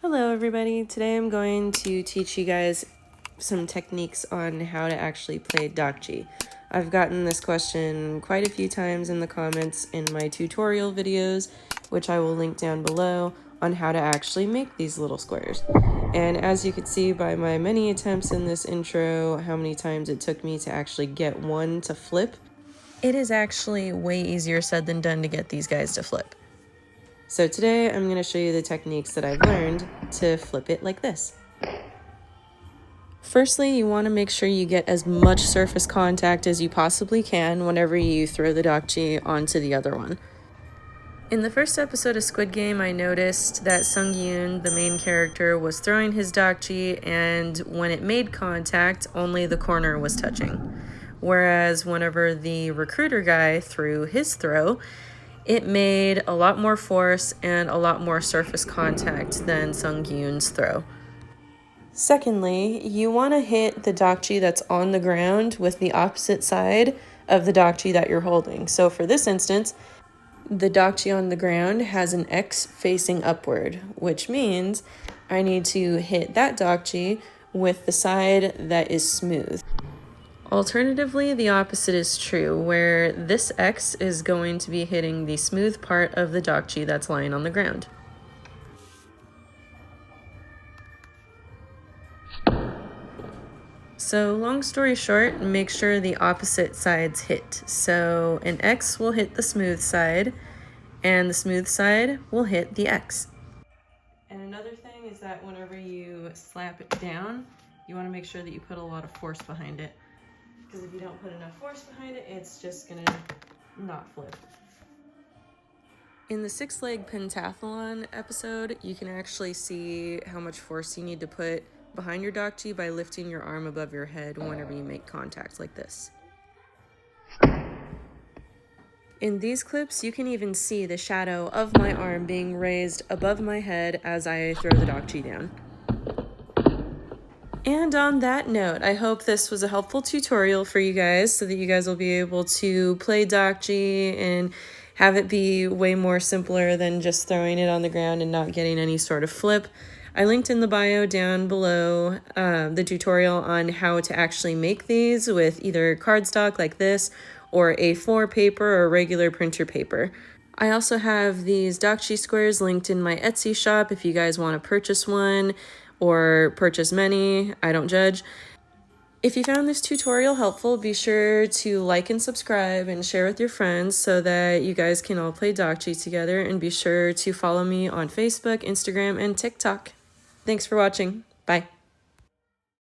Hello everybody, today I'm going to teach you guys some techniques on how to actually play dakji. I've gotten this question quite a few times in the comments in my tutorial videos, which I will link down below, on how to actually make these little squares. And as you can see by my many attempts in this intro, how many times it took me to actually get one to flip, it is actually way easier said than done to get these guys to flip. So today I'm going to show you the techniques that I've learned to flip it like this. Firstly, you want to make sure you get as much surface contact as you possibly can whenever you throw the dakji onto the other one. In the first episode of Squid Game, I noticed that Sung-Yoon, the main character, was throwing his dakji, and when it made contact, only the corner was touching. Whereas whenever the recruiter guy threw his throw, it made a lot more force and a lot more surface contact than Sung-Yoon's throw. Secondly, you want to hit the dakji that's on the ground with the opposite side of the dakji that you're holding. So for this instance, the dakji on the ground has an X facing upward, which means I need to hit that dakji with the side that is smooth. Alternatively, the opposite is true, where this X is going to be hitting the smooth part of the dakji that's lying on the ground. So long story short, make sure the opposite sides hit. So an X will hit the smooth side, and the smooth side will hit the X. And another thing is that whenever you slap it down, you want to make sure that you put a lot of force behind it. Because if you don't put enough force behind it, it's just gonna not flip. In the 6-leg pentathlon episode, you can actually see how much force you need to put behind your dakji by lifting your arm above your head whenever you make contact like this. In these clips, you can even see the shadow of my arm being raised above my head as I throw the dakji down. And on that note, I hope this was a helpful tutorial for you guys so that you guys will be able to play dakji and have it be way more simpler than just throwing it on the ground and not getting any sort of flip. I linked in the bio down below the tutorial on how to actually make these with either cardstock like this or A4 paper or regular printer paper. I also have these dakji squares linked in my Etsy shop if you guys want to purchase one or purchase many. I don't judge. If you found this tutorial helpful, be sure to like and subscribe and share with your friends so that you guys can all play dakji together, and be sure to follow me on Facebook, Instagram, and TikTok. Thanks for watching. Bye.